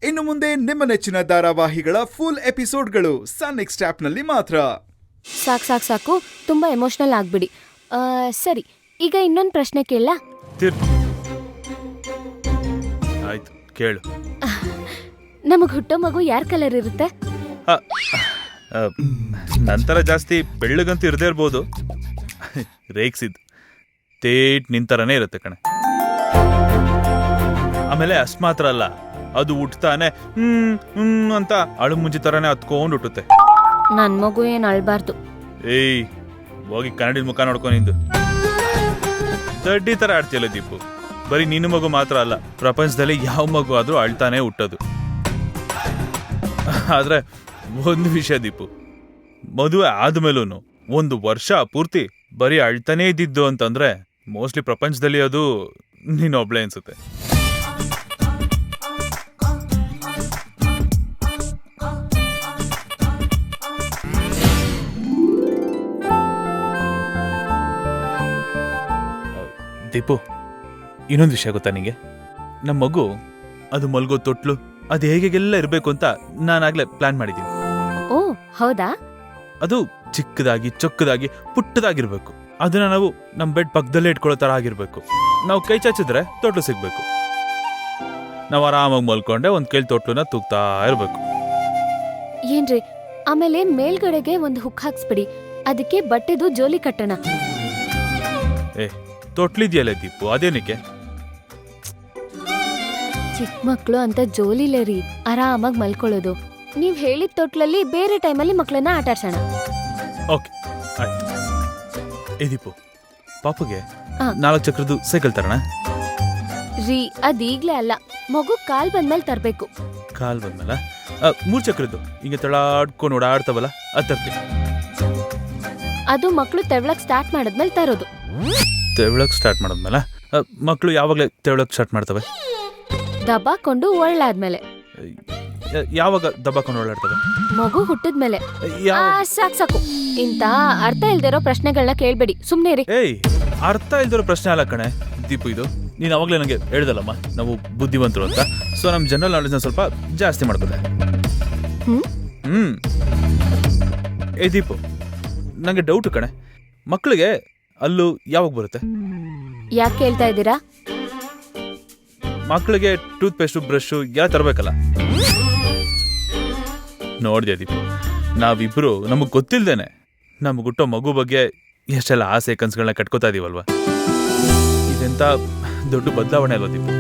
ಇನ್ನು ಮುಂದೆ ನಿಮ್ಮ ನೆಚ್ಚಿನ ಧಾರಾವಾಹಿಗಳ ಫುಲ್ ಎಪಿಸೋಡ್ಗಳು ಸನ್ ನೆಕ್ಸ್ಟ್ ಆಪ್ನಲ್ಲಿ ಮಾತ್ರ. ಸಾಕು ತುಂಬಾ ಎಮೋಷನಲ್ ಆಗ್ಬಿಡಿ. ಸರಿ, ಈಗ ಇನ್ನೊಂದು ಪ್ರಶ್ನೆ ಕೇಳ. ಆಯ್ತು, ಕೇಳು. ನಮಗ್ ಹುಟ್ಟೋ ಮಗು ಯಾರ ಕಲರ್ ಇರುತ್ತೆ? ನಂತರ ಜಾಸ್ತಿ ಬೆಳ್ಳಗಂತೂ ಇರದೇ ಇರ್ಬೋದು, ರೇಗ್ಸಿದ್ ತೇಟ್ ನಿಂತರನೇ ಇರುತ್ತೆ ಕಣೆ. ಆಮೇಲೆ ಅಷ್ಟು ಮಾತ್ರ ಅಲ್ಲ, ಅದು ಹುಟ್ತಾನೆ ಅಂತ ಅಳು ಮುಂಜಿ ತರಾನೇ ಹತ್ಕೊಂಡು ಹುಟ್ಟುತ್ತೆ. ನನ್ ಮಗು ಏನ್ ಅಳ್ಬಾರ್ದು. ಏಯ್, ಹೋಗಿ ಕನ್ನಡಿನ ಮುಖ ನೋಡ್ಕೊ. ನಿಂದು ದಡ್ಡಿ ತರ ಆಡ್ತಿಯಲ್ಲ ದೀಪು. ಬರೀ ನಿನ್ನ ಮಗು ಮಾತ್ರ ಅಲ್ಲ, ಪ್ರಪಂಚದಲ್ಲಿ ಯಾವ ಮಗು ಆದ್ರೂ ಅಳ್ತಾನೆ ಹುಟ್ಟೋದು. ಆದ್ರೆ ಒಂದು ವಿಷಯ ದೀಪು, ಮದುವೆ ಆದ್ಮೇಲೂ 1 ವರ್ಷ ಪೂರ್ತಿ ಬರೀ ಅಳ್ತಾನೇ ಇದ್ದಿದ್ದು ಅಂತಂದ್ರೆ ಮೋಸ್ಟ್ಲಿ ಪ್ರಪಂಚದಲ್ಲಿ ಅದು ನೀನೊಬ್ಳೆ ಅನ್ಸುತ್ತೆ. ದೀಪು, ಇನ್ನೊಂದು ವಿಷಯ ಗೊತ್ತಾ ನಿಂಗೆ? ನಮ್ಮ ಮಗು ಅದು ಮಲ್ಗೋ ತೊಟ್ಲು ಅದು ಹೇಗೆಲ್ಲ ಇರಬೇಕು ಅಂತ ನಾನಾಗ್ಲೇ ಪ್ಲಾನ್ ಮಾಡಿದ್ದೀನಿ. ಓ ಹೌದಾ? ಅದು ಚಿಕ್ಕದಾಗಿ ಚೊಕ್ಕದಾಗಿ ಪುಟ್ಟದಾಗಿರ್ಬೇಕು. ಅದನ್ನ ನಾವು ನಮ್ಮ ಬೆಡ್ ಪಕ್ಕದಲ್ಲೇ ಇಟ್ಕೊಳ್ಳೋ ತರ ಆಗಿರ್ಬೇಕು. ನಾವು ಕೈ ಚಾಚಿದ್ರೆ ತೊಟ್ಲು ಸಿಗ್ಬೇಕು. ನಾವು ಆರಾಮಾಗಿ ಮಲ್ಕೊಂಡೆ ಒಂದ್ ಕೈಲಿ ತೊಟ್ಲನ್ನ ತೂಗ್ತಾ ಇರ್ಬೇಕು. ಏನ್ರಿ, ಆಮೇಲೆ ಮೇಲ್ಗಡೆಗೆ ಒಂದು ಹುಕ್ ಹಾಕ್ಸ್ಬಿಡಿ, ಅದಕ್ಕೆ ಬಟ್ಟೆದು ಜೋಲಿ ಕಟ್ಟಣ. ತೊಟ್ಲಿದ್ಯಲ್ಲ ದೀಪು, ಅದೇನಕ್ಕೆ? ಚಿಕ್ಕ ಮಕ್ಳು ಅಂತ ಜೋಲಿಲೇ ರೀ, ಆರಾಮಾಗಿ ಮಲ್ಕೊಳ್ಳೋದು. ನೀವ್ ಹೇಳಿದ ತೊಟ್ಲಲ್ಲಿ ಬೇರೆ ಟೈಮಲ್ಲಿ ಮಕ್ಳನ್ನ ಆಟಾಡ್ಸೋಣ. ಓಕೆ, ಆಯ್ತು. ಏ ದೀಪು, ಪಾಪುಗೆ 4 ಚಕ್ರದ್ದು ಸೈಕಲ್ ತರೋಣ ರೀ. ಅದೀಗ್ಲೇ ಅಲ್ಲ, ಮಗು ಕಾಲ್ ಬಂದ್ಮೇಲೆ ತರ್ಬೇಕು. ಕಾಲ್ ಬಂದ್ಮೇಲೆ 3 ಚಕ್ರದ್ದು ಹಿಂಗೆ ತಳಾಡ್ಕೊಂಡು ಓಡಾಡ್ತಾವಲ್ಲ, ಅದು ತರ್ತೀವಿ. ಅದು ಮಕ್ಳು ತೆವಳಕ್ ಸ್ಟಾರ್ಟ್ ಮಾಡಿದ್ಮೇಲೆ ತರೋದು. ತೆವಳಕ್ ಸ್ಟಾರ್ಟ್ ಮಾಡಿದ್ಮೇಲೆ? ಮಕ್ಕಳು ಯಾವಾಗಲೇ ತೆವಳಕ್ ಸ್ಟಾರ್ಟ್ ಮಾಡ್ತವೆ? ದಬ್ಬಾಕೊಂಡು ಒಳ್ಳಾದ್ಮೇಲೆ. ಯಾವಾಗ ದಬ್ಬಾಕೊಂಡು ಓಡಾಡ್ತವೆ? ಮಗು ಹುಟ್ಟಿದ್ಮೇಲೆ. ಸಾಕು, ಇಂತ ಅರ್ಥ ಇಲ್ದಿರೋ ಪ್ರಶ್ನೆಗಳನ್ನ ಕೇಳ್ಬೇಡಿ, ಸುಮ್ನೆ ರೀ. ಏಯ್, ಅರ್ಥ ಇಲ್ದಿರೋ ಪ್ರಶ್ನೆ ಅಲ್ಲ ಕಣೆ ದೀಪು. ಇದು ನೀನ್ ಅವಾಗ್ಲೇ ನಂಗೆ ಹೇಳ್ದಲ್ಲಮ್ಮ, ನಾವು ಬುದ್ಧಿವಂತರು ಅಂತ. ಸೊ ನಮ್ ಜನರಲ್ ನಾಲೆಜ್ನ ಸ್ವಲ್ಪ ಜಾಸ್ತಿ ಮಾಡ್ಕೋದೆ. ಏ ದೀಪು, ನಂಗೆ ಡೌಟ್ ಕಣೆ, ಮಕ್ಕಳಿಗೆ ಅಲ್ಲೂ ಯಾವಾಗ ಬರುತ್ತೆ? ಯಾಕೆ ಕೇಳ್ತಾ ಇದ್ದೀರಾ? ಮಕ್ಕಳಿಗೆ ಟೂತ್ ಪೇಸ್ಟು ಬ್ರಷು ಎಲ್ಲ ತರಬೇಕಲ್ಲ. ನೋಡ್ದೆ ದೀಪು, ನಾವಿಬ್ರು ನಮಗ್ ಗೊತ್ತಿಲ್ದೇನೆ ನಮ್ಗೆ ಹುಟ್ಟೋ ಮಗು ಬಗ್ಗೆ ಎಷ್ಟೆಲ್ಲ ಆಸೆ ಕನ್ಸುಗಳನ್ನ ಕಟ್ಕೋತಾ ಇದೀವಲ್ವಾ? ಇದೆಂತ ದೊಡ್ಡ ಬದಲಾವಣೆ ಅಲ್ವಾ ದೀಪು?